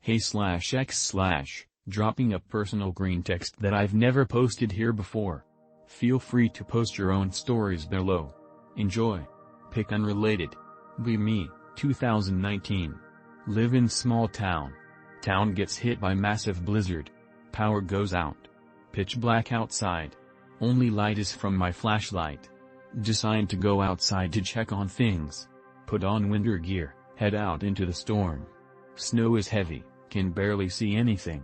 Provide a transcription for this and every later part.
Hey/x/ dropping a personal green text that I've never posted here before. Feel free to post your own stories below. Enjoy. Pick unrelated. Be me, 2019. Live in small town. Town gets hit by massive blizzard. Power goes out. Pitch black outside. Only light is from my flashlight. Decide to go outside to check on things. Put on winter gear, head out into the storm. Snow is heavy, can barely see anything.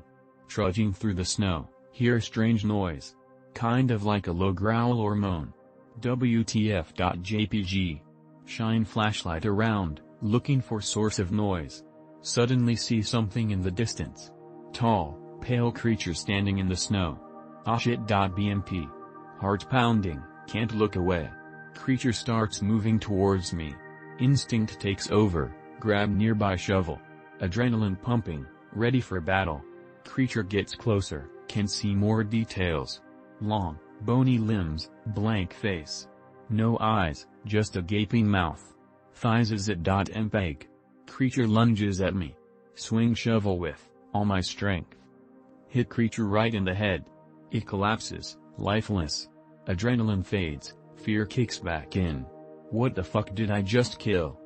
Trudging through the snow, hear strange noise. Kind of like a low growl or moan. WTF.jpg. Shine flashlight around, looking for source of noise. Suddenly see something in the distance. Tall, pale creature standing in the snow. Shit.bmp. Heart pounding, can't look away. Creature starts moving towards me. Instinct takes over, grab nearby shovel. Adrenaline pumping, ready for battle. Creature gets closer, can see more details. Long, bony limbs, blank face. No eyes, just a gaping mouth. Thighs is at .mpeg. Creature lunges at me. Swing shovel with all my strength. Hit creature right in the head. It collapses, lifeless. Adrenaline fades, fear kicks back in. What the fuck did I just kill?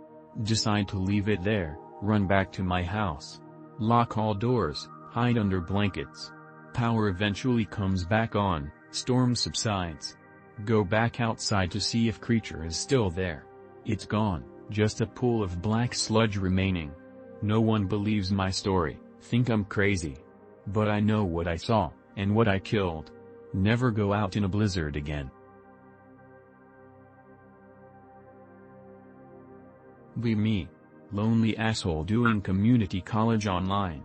Decide to leave it there, run back to my house. Lock all doors, hide under blankets. Power eventually comes back on, storm subsides. Go back outside to see if creature is still there. It's gone, just a pool of black sludge remaining. No one believes my story, think I'm crazy. But I know what I saw, and what I killed. Never go out in a blizzard again. Be me. Lonely asshole doing community college online.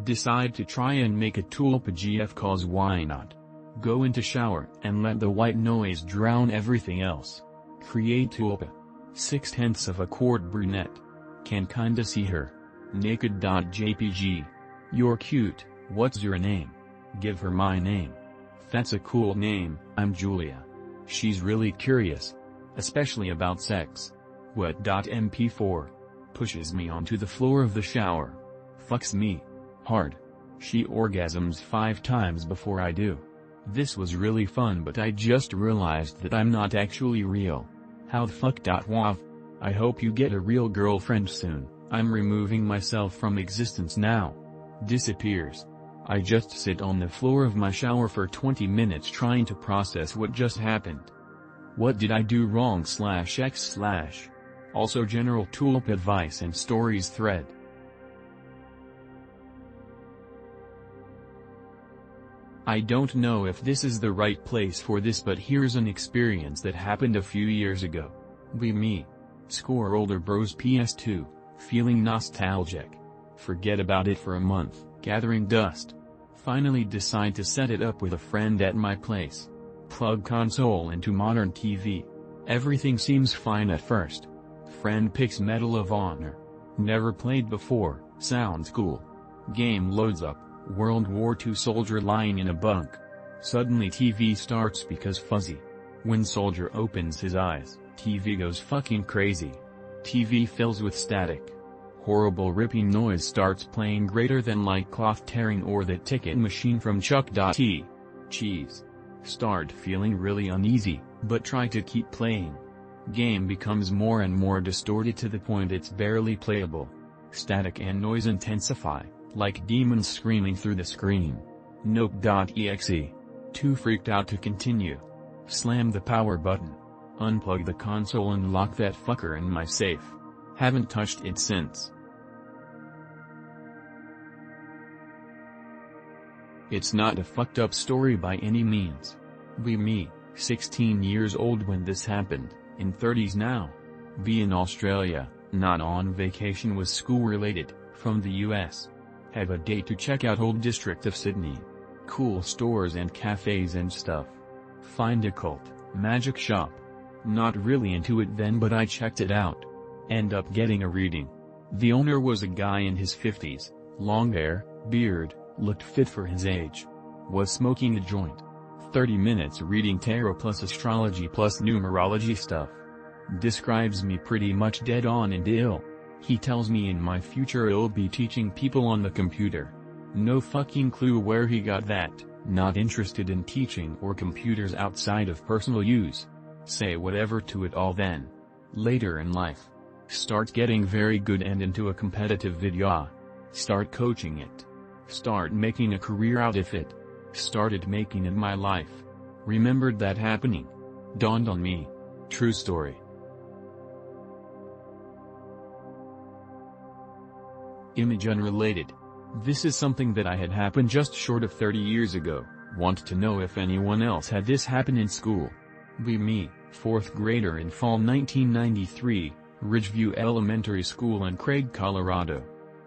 Decide to try and make a tulpa GF cause why not? Go into shower and let the white noise drown everything else. Create tulpa. 6/10 of a quart brunette. Can kinda see her. Naked.jpg. You're cute, what's your name? Give her my name. That's a cool name, I'm Julia. She's really curious. Especially about sex. What.mp4. Pushes me onto the floor of the shower. Fucks me. Hard. She orgasms 5 times before I do. This was really fun, but I just realized that I'm not actually real. How the fuck.wav? I hope you get a real girlfriend soon. I'm removing myself from existence now. Disappears. I just sit on the floor of my shower for 20 minutes trying to process what just happened. What did I do wrong/x/? Also general tulpa advice and stories thread. I don't know if this is the right place for this, but here's an experience that happened a few years ago. Be me. Score older bros PS2, feeling nostalgic. Forget about it for a month, gathering dust. Finally decide to set it up with a friend at my place. Plug console into modern TV. Everything seems fine at first. Friend picks Medal of Honor. Never played before, sounds cool. Game loads up, World War II soldier lying in a bunk. Suddenly TV starts because fuzzy. When soldier opens his eyes, TV goes fucking crazy. TV fills with static. Horrible ripping noise starts playing, greater than like cloth tearing or the ticket machine from Chuck.T. Cheese. Start feeling really uneasy, but try to keep playing. Game becomes more and more distorted to the point it's barely playable. Static and noise intensify, like demons screaming through the screen. Nope.exe. Too freaked out to continue. Slam the power button. Unplug the console and lock that fucker in my safe. Haven't touched it since. It's not a fucked up story by any means. Be me, 16 years old when this happened, in 30s now. Be in Australia, not on vacation, was school related, from the US. Have a date to check out old district of Sydney. Cool stores and cafes and stuff. Find a cult, magic shop. Not really into it then, but I checked it out. End up getting a reading. The owner was a guy in his 50s, long hair, beard, looked fit for his age. Was smoking a joint. 30 minutes reading tarot plus astrology plus numerology stuff. Describes me pretty much dead on and ill. He tells me in my future I'll be teaching people on the computer. No fucking clue where he got that, not interested in teaching or computers outside of personal use. Say whatever to it all then. Later in life. Start getting very good and into a competitive video. Start coaching it. Start making a career out of it. Started making it my life. Remembered that happening. Dawned on me. True story. Image unrelated. This is something that I had happened just short of 30 years ago. Want to know if anyone else had this happen in school? Me, 4th grader in fall 1993, Ridgeview Elementary School in Craig, Colorado.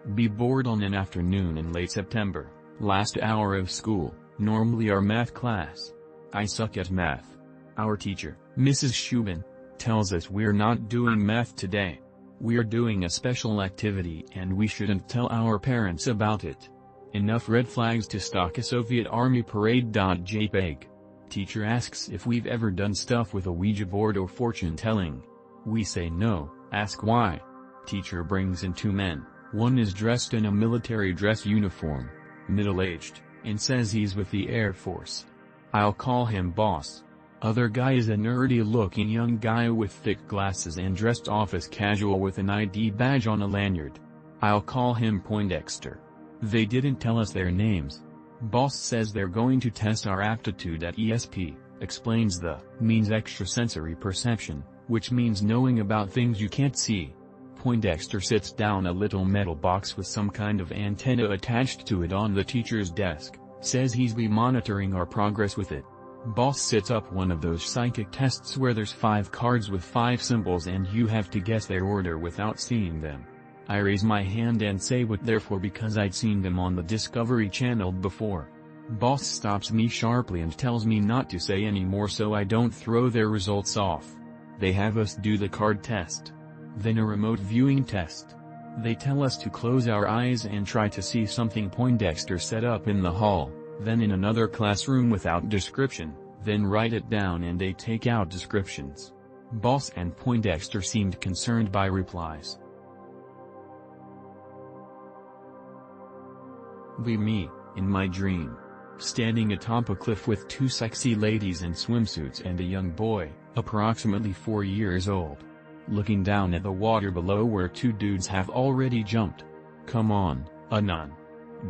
Bored on an afternoon in late September, last hour of school, normally our math class. I suck at math. Our teacher, Mrs. Shubin, tells us we're not doing math today. We're doing a special activity and we shouldn't tell our parents about it. Enough red flags to stalk a Soviet Army parade.jpg. Teacher asks if we've ever done stuff with a Ouija board or fortune telling. We say no, ask why. Teacher brings in 2 men, one is dressed in a military dress uniform, middle-aged, and says he's with the Air Force. I'll call him boss. Other guy is a nerdy-looking young guy with thick glasses and dressed office casual with an ID badge on a lanyard. I'll call him Poindexter. They didn't tell us their names. Boss says they're going to test our aptitude at ESP, explains the means extrasensory perception, which means knowing about things you can't see. Poindexter sits down a little metal box with some kind of antenna attached to it on the teacher's desk, says he's be monitoring our progress with it. Boss sets up one of those psychic tests where there's 5 cards with 5 symbols and you have to guess their order without seeing them. I raise my hand and say what they're for because I'd seen them on the Discovery Channel before. Boss stops me sharply and tells me not to say any more so I don't throw their results off. They have us do the card test. Then a remote viewing test. They tell us to close our eyes and try to see something Poindexter set up in the hall, then in another classroom without description, then write it down and they take out descriptions. Boss and Poindexter seemed concerned by replies. Me, in my dream. Standing atop a cliff with 2 sexy ladies in swimsuits and a young boy, approximately 4 years old. Looking down at the water below where 2 dudes have already jumped. Come on, Anon.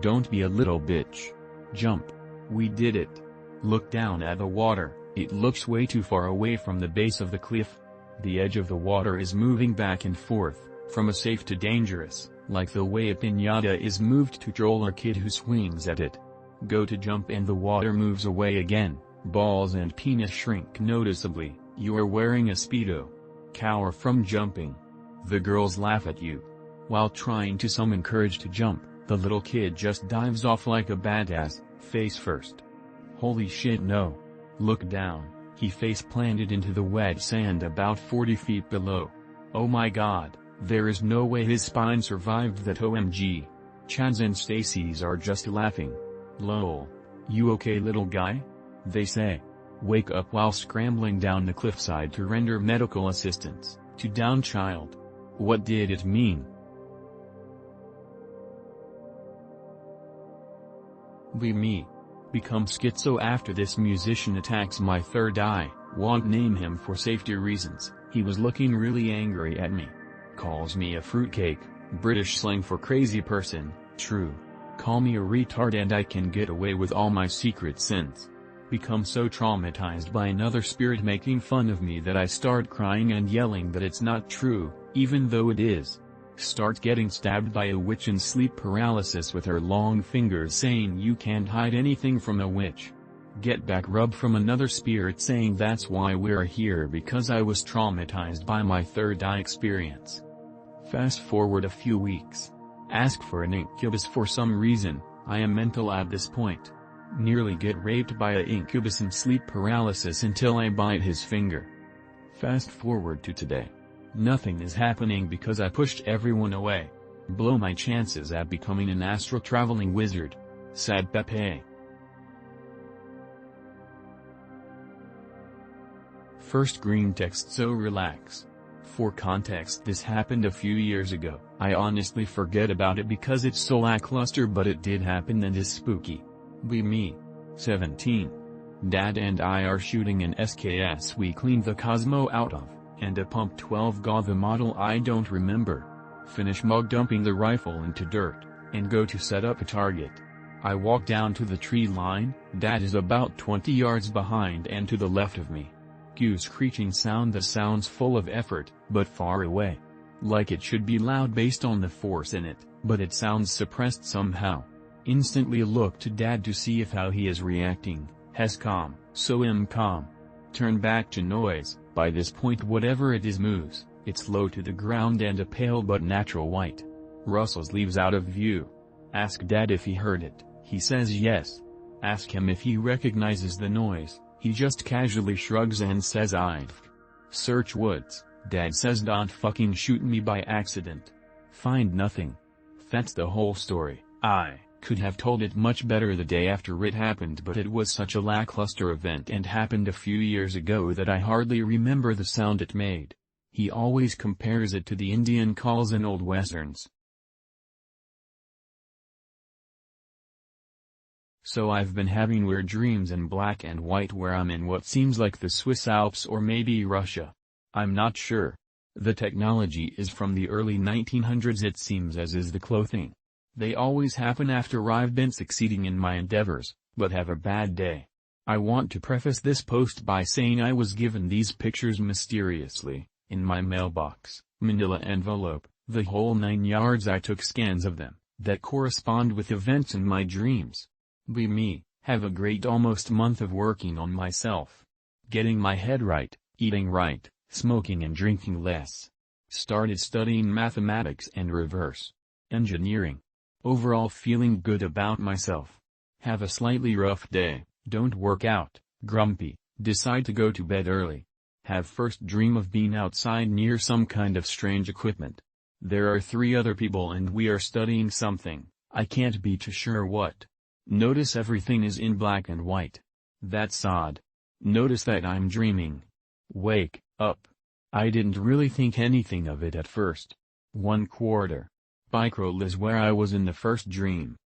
Don't be a little bitch. Jump. We did it. Look down at the water, it looks way too far away from the base of the cliff. The edge of the water is moving back and forth, from a safe to dangerous, like the way a piñata is moved to troll a kid who swings at it. Go to jump and the water moves away again, balls and penis shrink noticeably, you are wearing a Speedo. Cower from jumping. The girls laugh at you. While trying to summon courage to jump, the little kid just dives off like a badass, face first. Holy shit no. Look down, he face planted into the wet sand about 40 feet below. Oh my god, there is no way his spine survived that OMG. Chads and Stacy's are just laughing. Lol. You okay little guy? They say. Wake up while scrambling down the cliffside to render medical assistance to down child. What did it mean? Me. Become schizo after this musician attacks my third eye, won't name him for safety reasons, he was looking really angry at me. Calls me a fruitcake, British slang for crazy person, true. Call me a retard and I can get away with all my secret sins. Become so traumatized by another spirit making fun of me that I start crying and yelling that it's not true, even though it is. Start getting stabbed by a witch in sleep paralysis with her long fingers saying you can't hide anything from a witch. Get back rub from another spirit saying that's why we're here because I was traumatized by my third eye experience. Fast forward a few weeks. Ask for an incubus for some reason, I am mental at this point. Nearly get raped by a incubus in sleep paralysis until I bite his finger. Fast forward to today. Nothing is happening because I pushed everyone away. Blow my chances at becoming an astral traveling wizard. Sad Pepe. First green text so relax. For context, this happened a few years ago. I honestly forget about it because it's so lackluster, but it did happen and is spooky. Be me. 17. Dad and I are shooting an SKS we cleaned the Cosmo out of, and a Pump 12 GA, the model I don't remember. Finish mug dumping the rifle into dirt, and go to set up a target. I walk down to the tree line. Dad is about 20 yards behind and to the left of me. Cue screeching sound that sounds full of effort, but far away. Like it should be loud based on the force in it, but it sounds suppressed somehow. Instantly look to Dad to see if how he is reacting. Has calm, so am calm. Turn back to noise. By this point whatever it is moves. It's low to the ground and a pale but natural white. Rustles leaves out of view. Ask Dad if he heard it. He says yes. Ask him if he recognizes the noise. He just casually shrugs and says I've search woods. Dad says don't fucking shoot me by accident. Find nothing. That's the whole story. I could have told it much better the day after it happened, but it was such a lackluster event and happened a few years ago that I hardly remember the sound it made. He always compares it to the Indian calls in old westerns. So I've been having weird dreams in black and white where I'm in what seems like the Swiss Alps or maybe Russia. I'm not sure. The technology is from the early 1900s, it seems, as is the clothing. They always happen after I've been succeeding in my endeavors, but have a bad day. I want to preface this post by saying I was given these pictures mysteriously, in my mailbox, manila envelope, the whole 9 yards. I took scans of them, that correspond with events in my dreams. Be me, have a great almost month of working on myself. Getting my head right, eating right, smoking and drinking less. Started studying mathematics and reverse engineering. Overall feeling good about myself. Have a slightly rough day, don't work out, grumpy, decide to go to bed early. Have first dream of being outside near some kind of strange equipment. There are 3 other people and we are studying something, I can't be too sure what. Notice everything is in black and white. That's odd. Notice that I'm dreaming. Wake up. I didn't really think anything of it at first. 1/4. Bicrol is where I was in the first dream.